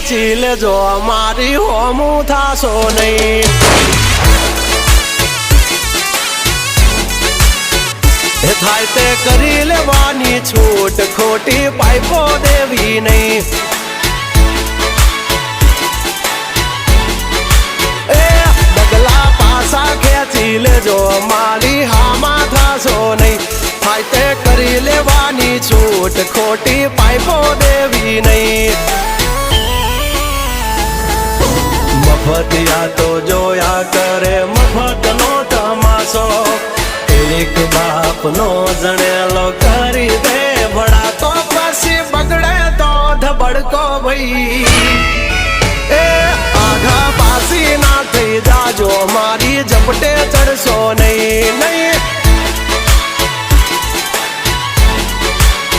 ખેંચી લેજો મારી હોમું થાશો નહીં થાય તે કરી લેવાની છૂટ ખોટી પાઇપો દેવી નહીં ડગલા પાસા ખેંચી લેજો મારી હામાં થાશો નહીં થાય તે કરી લેવાની છૂટ ખોટી પાઇપો દેવી નહીં મફતિયા તો જોયા કરે મફતનો તમાશો એક બાપનો જણેલો કરી દે ભડા તો પછી બગડે તો ધબડકો ભાઈ એ આઘા પાસી ના થઈ જાજો મારી ઝપટે ચડશો